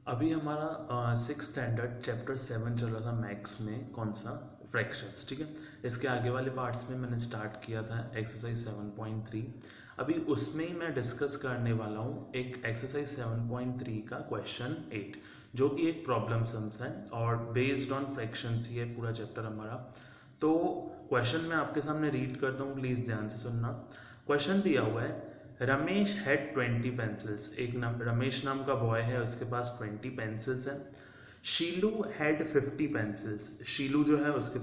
अभी हमारा six standard chapter 7 चल रहा था मैथ्स में, कौन सा, फ्रैक्शंस। ठीक है, इसके आगे वाले पार्ट्स में मैंने स्टार्ट किया था एक्सरसाइज 7.3। अभी उसमें ही मैं डिस्कस करने वाला हूँ एक एक्सरसाइज 7.3 का क्वेश्चन 8, जो कि एक प्रॉब्लम सम्स है और बेस्ड ऑन फ्रैक्शंस ही है पूरा चैप्टर हमारा। तो क्वेश्चन मैं आपके सामने रीड करता हूँ, प्लीज़ ध्यान से सुनना। क्वेश्चन दिया हुआ है, रमेश हैड 20 पेंसिल्स। एक नाम रमेश नाम का बॉय है, उसके पास 20 पेंसिल्स हैं। शीलू हैड 50 पेंसिल्स। शीलू जो है उसके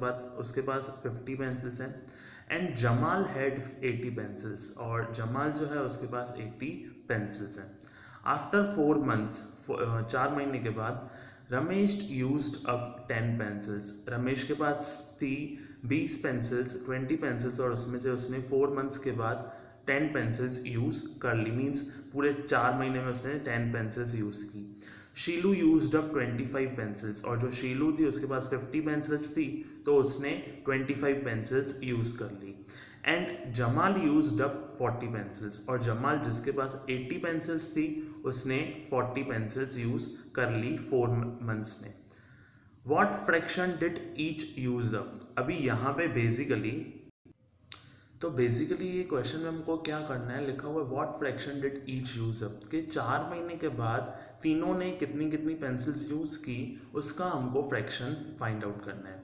पास 50 पेंसिल्स हैं। एंड जमाल हैड 80 पेंसिल्स, और जमाल जो है उसके पास 80 पेंसिल्स हैं। आफ्टर 4 मंथ्स, 4 महीने के बाद, Ramesh used up 10 pencils. Ramesh के पास थी 20 पेंसिल्स, 20 पेंसिल्स, और उसमें से उसने 4 मंथ्स के बाद 10 पेंसिल्स यूज़ कर ली। मीन्स पूरे 4 महीने में उसने 10 पेंसिल्स यूज़ की। शीलू यूज्ड अप 25 पेंसिल्स, और जो शीलू थी उसके पास 50 पेंसिल्स थी, तो उसने 25 पेंसिल्स यूज़ कर ली। And Jamal used up 40 pencils, और जमाल जिसके पास 80 पेंसिल्स थी उसने 40 पेंसिल्स यूज़ कर ली 4 मंथ्स में। What fraction did each use up. अभी यहाँ पे बेसिकली ये क्वेश्चन में हमको क्या करना है, लिखा हुआ है what fraction did each use up, कि 4 महीने के बाद तीनों ने कितनी कितनी पेंसिल्स यूज की, उसका हमको फ्रैक्शन फाइंड आउट करना है।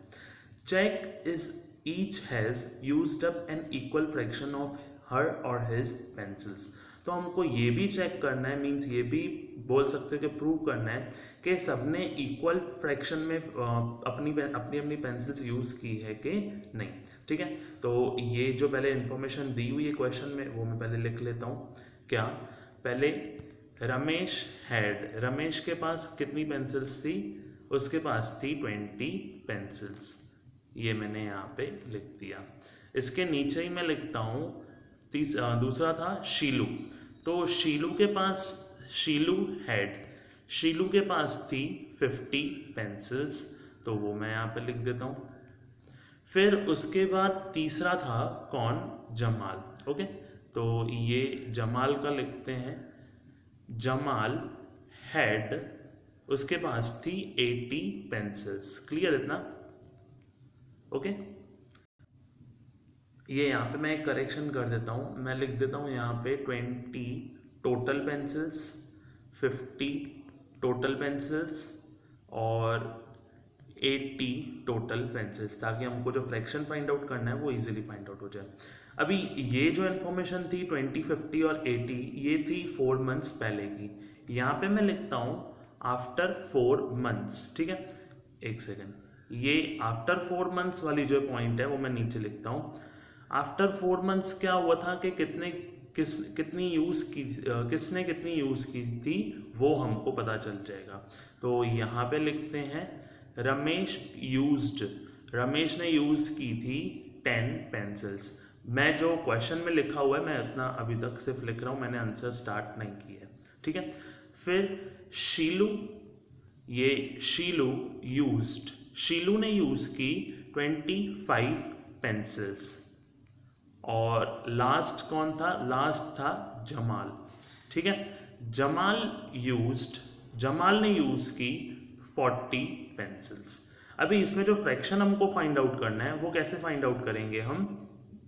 Check is each has used up an equal fraction of her और हिज पेंसिल्स। तो हमको ये भी चेक करना है, मीन्स ये भी बोल सकते हो कि प्रूव करना है कि सबने इक्वल फ्रैक्शन में अपनी अपनी पेंसिल्स यूज़ की है कि नहीं। ठीक है, तो ये जो पहले इन्फॉर्मेशन दी हुई है क्वेश्चन में वो मैं पहले लिख लेता हूँ। क्या, पहले रमेश के पास कितनी पेंसिल्स थी, उसके पास थी 20 पेंसिल्स। ये मैंने यहाँ पे लिख दिया। इसके नीचे ही मैं लिखता हूँ दूसरा था शीलू। तो शीलू हैड शीलू के पास थी 50 पेंसिल्स, तो वो मैं यहाँ पे लिख देता हूँ। फिर उसके बाद तीसरा था कौन, जमाल। ओके, तो ये जमाल का लिखते हैं। जमाल हैड, उसके पास थी 80 पेंसिल्स। क्लियर इतना? ओके, ये यहाँ पे मैं एक करेक्शन कर देता हूँ, मैं लिख देता हूँ यहाँ पे 20 टोटल पेंसिल्स, 50 टोटल पेंसिल्स और 80 टोटल पेंसिल्स, ताकि हमको जो फ्रैक्शन फाइंड आउट करना है वो इजीली फाइंड आउट हो जाए। अभी ये जो इन्फॉर्मेशन थी 20, 50 और 80, ये थी 4 मंथ्स पहले की। यहाँ पे मैं लिखता हूँ आफ्टर 4 मंथ्स। ठीक है, एक सेकेंड, ये आफ्टर 4 मंथ्स वाली जो पॉइंट है वो मैं नीचे लिखता हूँ। आफ्टर 4 मंथ्स क्या हुआ था कि किसने कितनी यूज़ की थी वो हमको पता चल जाएगा। तो यहाँ पे लिखते हैं रमेश ने यूज़ की थी 10 पेंसिल्स। मैं जो क्वेश्चन में लिखा हुआ है मैं इतना अभी तक सिर्फ लिख रहा हूँ, मैंने आंसर स्टार्ट नहीं किया है। ठीक है, फिर शीलू ये शीलू ने यूज की 25 पेंसिल्स। और लास्ट कौन था, लास्ट था जमाल। ठीक है, जमाल ने यूज की 40 पेंसिल्स। अभी इसमें जो फ्रैक्शन हमको फाइंड आउट करना है वो कैसे फाइंड आउट करेंगे हम,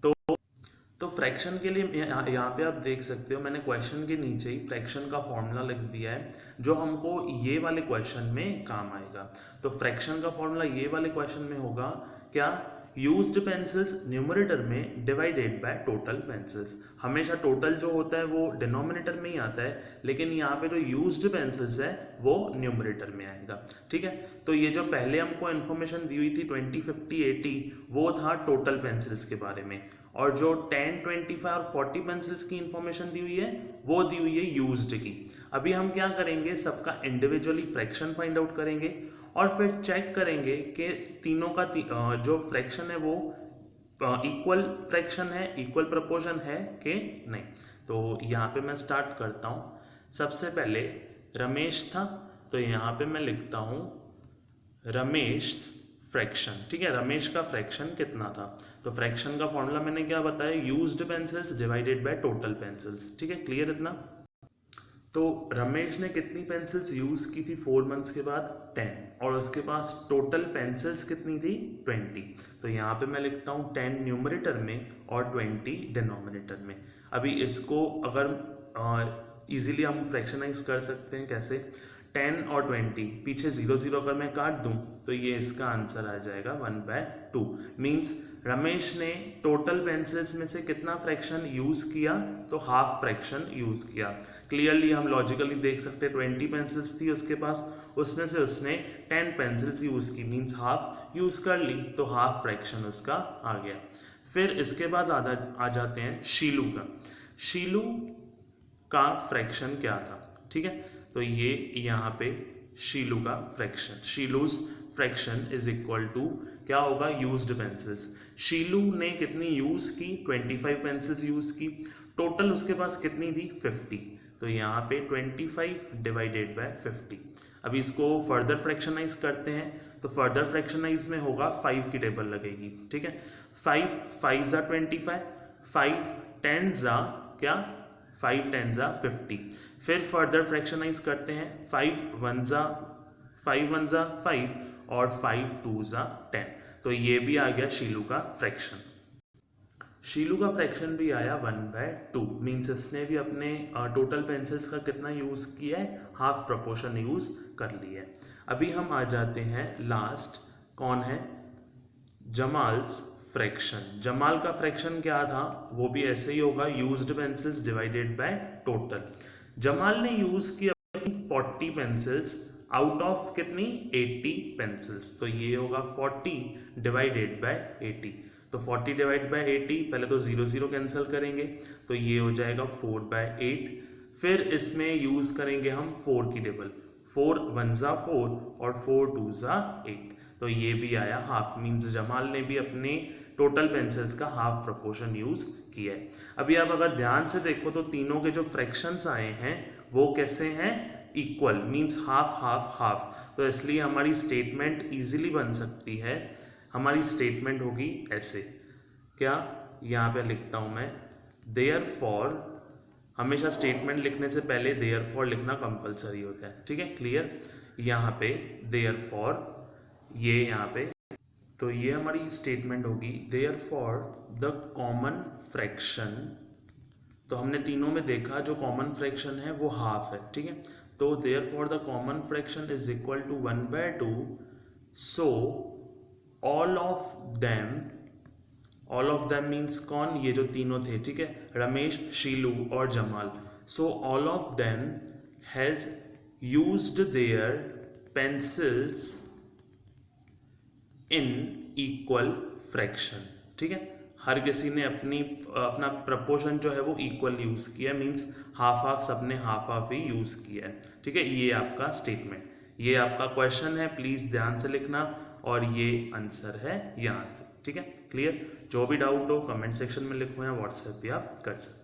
तो फ्रैक्शन के लिए यहाँ पे आप देख सकते हो मैंने क्वेश्चन के नीचे ही फ्रैक्शन का फॉर्मूला लिख दिया है, जो हमको ये वाले क्वेश्चन में काम आएगा। तो फ्रैक्शन का फॉर्मूला ये वाले क्वेश्चन में होगा क्या, यूज्ड पेंसिल्स न्यूमरेटर में डिवाइडेड बाय टोटल पेंसिल्स। हमेशा टोटल जो होता है वो डिनोमिनेटर में ही आता है, लेकिन यहाँ पे जो यूज्ड पेंसिल्स है वो न्यूमरेटर में आएगा। ठीक है, तो ये जो पहले हमको इन्फॉर्मेशन दी हुई थी 20, 50, 80, वो था टोटल पेंसिल्स के बारे में, और जो 10, 25 और 40 पेंसिल्स की इंफॉर्मेशन दी हुई है वो दी हुई है यूज्ड की। अभी हम क्या करेंगे, सबका इंडिविजुअली फ्रैक्शन फाइंड आउट करेंगे और फिर चेक करेंगे कि तीनों का जो फ्रैक्शन है वो इक्वल फ्रैक्शन है, इक्वल प्रपोर्शन है कि नहीं। तो यहाँ पे मैं स्टार्ट करता हूँ। सबसे पहले रमेश था, तो यहाँ पे मैं लिखता हूँ रमेश फ्रैक्शन। ठीक है, रमेश का फ्रैक्शन कितना था, तो फ्रैक्शन का फॉर्मूला मैंने क्या बताया, used pencils divided by total pencils. ठीक है, क्लियर इतना? तो रमेश ने कितनी पेंसिल्स यूज की थी 4 मंथ्स के बाद 10, और उसके पास टोटल पेंसिल्स कितनी थी 20। तो यहाँ पे मैं लिखता हूँ 10 न्यूमरेटर में और 20 डिनोमिनेटर में। अभी इसको अगर इजीली हम फ्रैक्शनाइज कर सकते हैं कैसे, 10 और 20 पीछे 0 अगर मैं काट दूं तो ये इसका आंसर आ जाएगा 1/2। मीन्स रमेश ने टोटल पेंसिल्स में से कितना फ्रैक्शन यूज किया, तो हाफ फ्रैक्शन यूज किया। क्लियरली हम लॉजिकली देख सकते हैं 20 पेंसिल्स थी उसके पास, उसमें से उसने 10 पेंसिल्स यूज की, मीन्स हाफ यूज कर ली, तो हाफ फ्रैक्शन उसका आ गया। फिर इसके बाद आ जाते हैं शीलू का। शीलू का फ्रैक्शन क्या था, ठीक है, तो ये यहाँ पे शीलू का fraction, Shilu's fraction is equal to क्या होगा, यूज्ड पेंसिल्स। शीलू ने कितनी यूज की, 25 पेंसिल्स यूज की, टोटल उसके पास कितनी थी 50, तो यहाँ पे 25 डिवाइडेड बाय 50। अभी इसको फर्दर फ्रैक्शनाइज करते हैं, तो फर्दर फ्रैक्शनाइज में होगा 5 की टेबल लगेगी, ठीक है। 5 ज़ा 25, 5 10 ज़ा क्या, 5 10 ज़ा 50। फिर फर्दर फ्रैक्शनाइज करते हैं, 5 1 ज़ा 5 और 5 2 ज़ा 10। तो ये भी आ गया शीलू का फ्रैक्शन। शीलू का फ्रैक्शन भी आया 1/2, मीन्स इसने भी अपने टोटल पेंसिल्स का कितना यूज किया है, हाफ प्रपोर्शन यूज कर लिया है। अभी हम आ जाते हैं लास्ट, कौन है, जमाल्स फ्रैक्शन। जमाल का फ्रैक्शन क्या था, वो भी ऐसे ही होगा, used pencils divided by total. Jamal ने यूज किया 40 पेंसिल्स आउट ऑफ कितनी 80 पेंसिल्स, तो ये होगा 40 डिवाइडेड बाय 80। तो 40 डिवाइड बाय 80, पहले तो 0 कैंसिल करेंगे, तो ये हो जाएगा 4/8। फिर इसमें यूज करेंगे हम 4 की टेबल, 4 1 ज़ा 4 और 4 2 ज़ा 8, तो ये भी आया हाफ। मीन्स जमाल ने भी अपने टोटल पेंसिल्स का हाफ प्रपोर्शन यूज किया है। अभी आप अगर ध्यान से देखो तो तीनों के जो फ्रैक्शंस आए हैं वो कैसे हैं, equal, means half half half. तो इसलिए हमारी स्टेटमेंट इजीली बन सकती है। हमारी स्टेटमेंट होगी ऐसे, क्या, यहाँ पे लिखता हूँ मैं, देयरफॉर, हमेशा स्टेटमेंट लिखने से पहले देयरफॉर लिखना कंपलसरी होता है, ठीक है, क्लियर। यहाँ पे देयरफॉर, ये यहाँ पे, तो ये हमारी स्टेटमेंट होगी, देयरफॉर द कॉमन फ्रैक्शन। तो हमने तीनों में देखा जो कॉमन फ्रैक्शन है वो हाफ है, ठीक है। तो therefore the common fraction is equal to 1/2। So all of them means कौन, ये जो तीनों थे, ठीक है, रमेश, शीलू और Jamal. So all of them has used their pencils in equal fraction, ठीक है। हर किसी ने अपना प्रपोर्शन जो है वो इक्वल यूज किया, मीन्स हाफ हाफ, सबने हाफ हाफ ही यूज किया है, ठीक है। ये आपका स्टेटमेंट, ये आपका क्वेश्चन है, प्लीज ध्यान से लिखना, और ये आंसर है यहाँ से, ठीक है, क्लियर। जो भी डाउट हो कमेंट सेक्शन में लिखो या व्हाट्सएप भी आप कर सकते हैं।